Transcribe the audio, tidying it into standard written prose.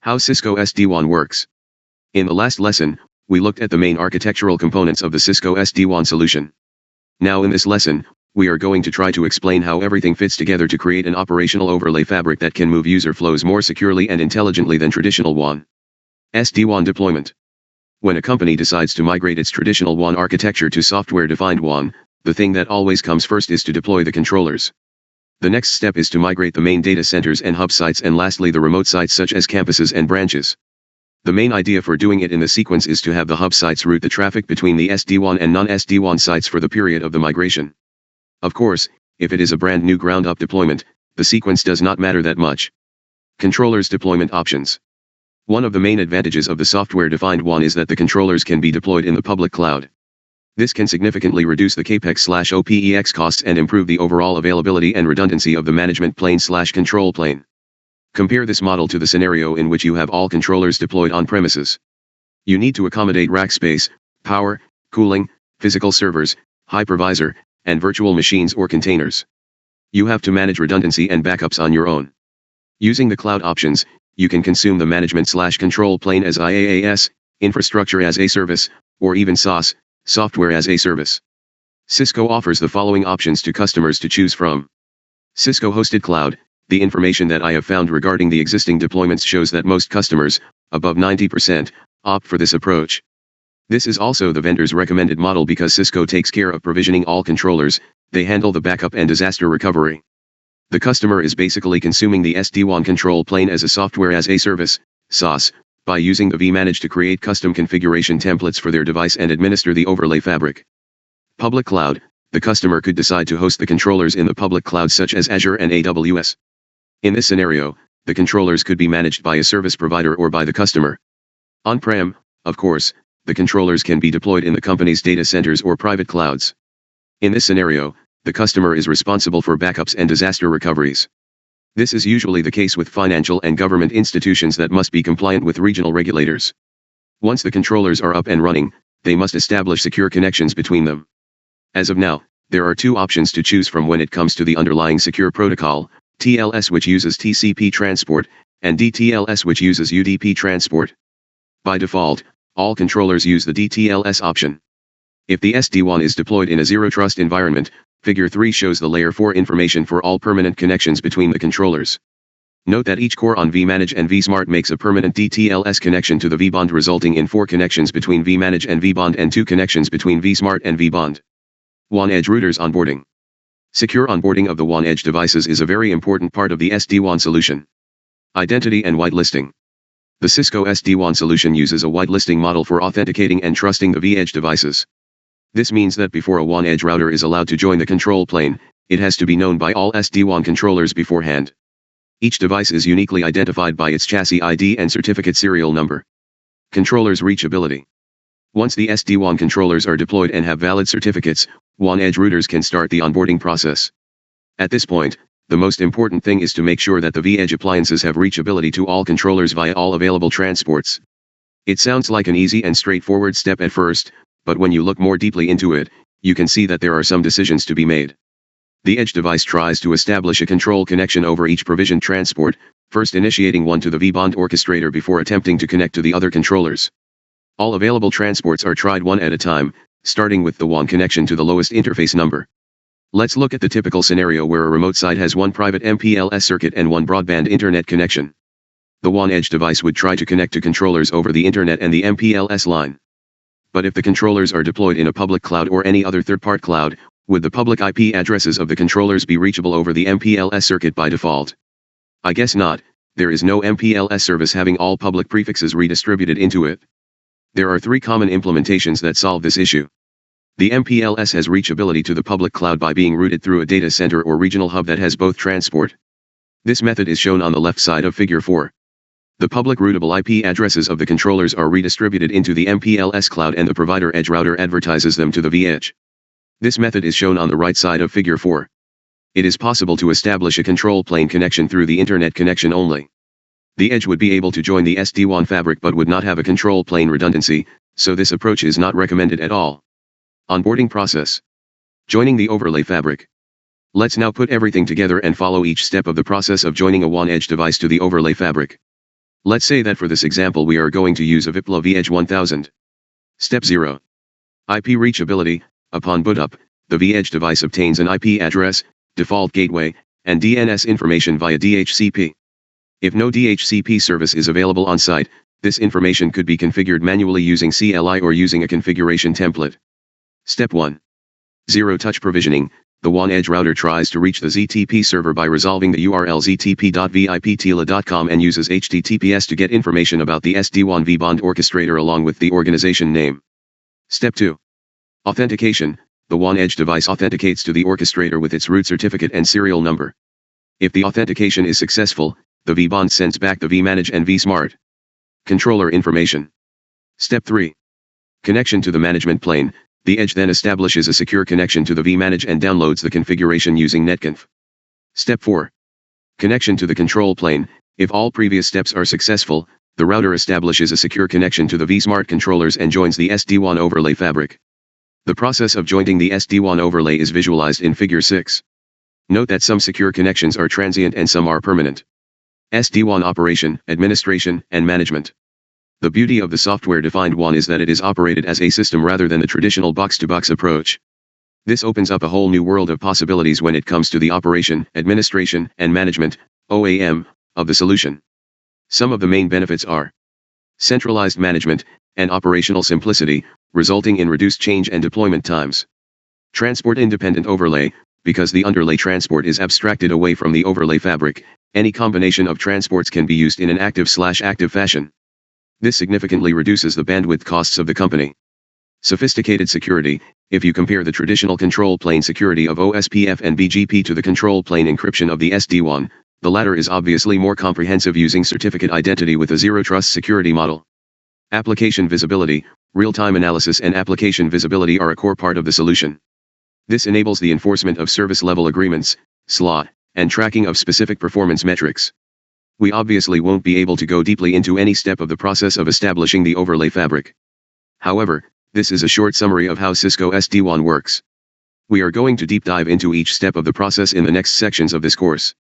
How Cisco SD-WAN works. In the last lesson, we looked at the main architectural components of the Cisco SD-WAN solution. Now in this lesson, we are going to try to explain how everything fits together to create an operational overlay fabric that can move user flows more securely and intelligently than traditional WAN. SD-WAN deployment. When a company decides to migrate its traditional WAN architecture to software-defined WAN, the thing that always comes first is to deploy the controllers. The next step is to migrate the main data centers and hub sites, and lastly the remote sites such as campuses and branches. The main idea for doing it in the sequence is to have the hub sites route the traffic between the SD-WAN and non-SD-WAN sites for the period of the migration. Of course, if it is a brand new ground-up deployment, the sequence does not matter that much. Controllers deployment options. One of the main advantages of the software-defined WAN is that the controllers can be deployed in the public cloud. This can significantly reduce the CAPEX/OPEX costs and improve the overall availability and redundancy of the management plane/control plane. Compare this model to the scenario in which you have all controllers deployed on premises. You need to accommodate rack space, power, cooling, physical servers, hypervisor, and virtual machines or containers. You have to manage redundancy and backups on your own. Using the cloud options, you can consume the management/control plane as IaaS, infrastructure as a service, or even SaaS, software as a service. Cisco offers the following options to customers to choose from. Cisco-hosted cloud. The information that I have found regarding the existing deployments shows that most customers, above 90%, opt for this approach. This is also the vendor's recommended model because Cisco takes care of provisioning all controllers, they handle the backup and disaster recovery. The customer is basically consuming the SD-WAN control plane as a software as a service, SaaS, by using the vManage to create custom configuration templates for their device and administer the overlay fabric. Public cloud. The customer could decide to host the controllers in the public cloud such as Azure and AWS. In this scenario, the controllers could be managed by a service provider or by the customer. On-prem, of course, the controllers can be deployed in the company's data centers or private clouds. In this scenario, the customer is responsible for backups and disaster recoveries. This is usually the case with financial and government institutions that must be compliant with regional regulators. Once the controllers are up and running, they must establish secure connections between them. As of now, there are two options to choose from when it comes to the underlying secure protocol, TLS which uses TCP transport, and DTLS which uses UDP transport. By default, all controllers use the DTLS option. If the SD-WAN is deployed in a zero-trust environment, Figure 3 shows the layer 4 information for all permanent connections between the controllers. Note that each core on vManage and vSmart makes a permanent DTLS connection to the vBond, resulting in 4 connections between vManage and vBond and 2 connections between vSmart and vBond. WAN Edge routers onboarding. Secure onboarding of the WAN Edge devices is a very important part of the SD-WAN solution. Identity and whitelisting. The Cisco SD-WAN solution uses a whitelisting model for authenticating and trusting the vEdge devices. This means that before a WAN Edge router is allowed to join the control plane, it has to be known by all SD-WAN controllers beforehand. Each device is uniquely identified by its chassis ID and certificate serial number. Controllers reachability. Once the SD-WAN controllers are deployed and have valid certificates, WAN Edge routers can start the onboarding process. At this point, the most important thing is to make sure that the vEdge appliances have reachability to all controllers via all available transports. It sounds like an easy and straightforward step at first, but when you look more deeply into it, you can see that there are some decisions to be made. The Edge device tries to establish a control connection over each provisioned transport, first initiating one to the vBond orchestrator before attempting to connect to the other controllers. All available transports are tried one at a time, starting with the WAN connection to the lowest interface number. Let's look at the typical scenario where a remote site has one private MPLS circuit and one broadband internet connection. The WAN Edge device would try to connect to controllers over the internet and the MPLS line. But if the controllers are deployed in a public cloud or any other third-party cloud, would the public IP addresses of the controllers be reachable over the MPLS circuit by default? I guess not. There is no MPLS service having all public prefixes redistributed into it. There are 3 common implementations that solve this issue. The MPLS has reachability to the public cloud by being routed through a data center or regional hub that has both transport. This method is shown on the left side of Figure 4. The public routable IP addresses of the controllers are redistributed into the MPLS cloud and the provider edge router advertises them to the vEdge. This method is shown on the right side of Figure 4. It is possible to establish a control plane connection through the internet connection only. The edge would be able to join the SD-WAN fabric but would not have a control plane redundancy, so this approach is not recommended at all. Onboarding process. Joining the overlay fabric. Let's now put everything together and follow each step of the process of joining a WAN Edge device to the overlay fabric. Let's say that for this example we are going to use a VIPLA VEdge 1000. Step 0. IP reachability. Upon boot up, the VEdge device obtains an IP address, default gateway, and DNS information via DHCP. If no DHCP service is available on site, this information could be configured manually using CLI or using a configuration template. Step 1. Zero-touch provisioning. The WAN edge router tries to reach the ZTP server by resolving the URL ztp.viptila.com and uses HTTPS to get information about the SD-WAN vBond orchestrator along with the organization name. Step 2. Authentication. The WAN edge device authenticates to the orchestrator with its root certificate and serial number. If the authentication is successful, the vBond sends back the vManage and vSmart controller information. Step 3. Connection to the management plane. The edge then establishes a secure connection to the vManage and downloads the configuration using netconf. Step 4. Connection to the control plane. If all previous steps are successful, the router establishes a secure connection to the vSmart controllers and joins the SD-WAN overlay fabric. The process of joining the SD-WAN overlay is visualized in Figure 6. Note that some secure connections are transient and some are permanent. SD-WAN operation, administration, and management. The beauty of the software-defined WAN is that it is operated as a system rather than the traditional box-to-box approach. This opens up a whole new world of possibilities when it comes to the operation, administration, and management, OAM, of the solution. Some of the main benefits are centralized management and operational simplicity, resulting in reduced change and deployment times. Transport-independent overlay. Because the underlay transport is abstracted away from the overlay fabric, any combination of transports can be used in an active/active fashion. This significantly reduces the bandwidth costs of the company. Sophisticated security. If you compare the traditional control plane security of OSPF and BGP to the control plane encryption of the SD-WAN, the latter is obviously more comprehensive using certificate identity with a zero-trust security model. Application visibility. Real-time analysis and application visibility are a core part of the solution. This enables the enforcement of service-level agreements, SLA, and tracking of specific performance metrics. We obviously won't be able to go deeply into any step of the process of establishing the overlay fabric. However, this is a short summary of how Cisco SD-WAN works. We are going to deep dive into each step of the process in the next sections of this course.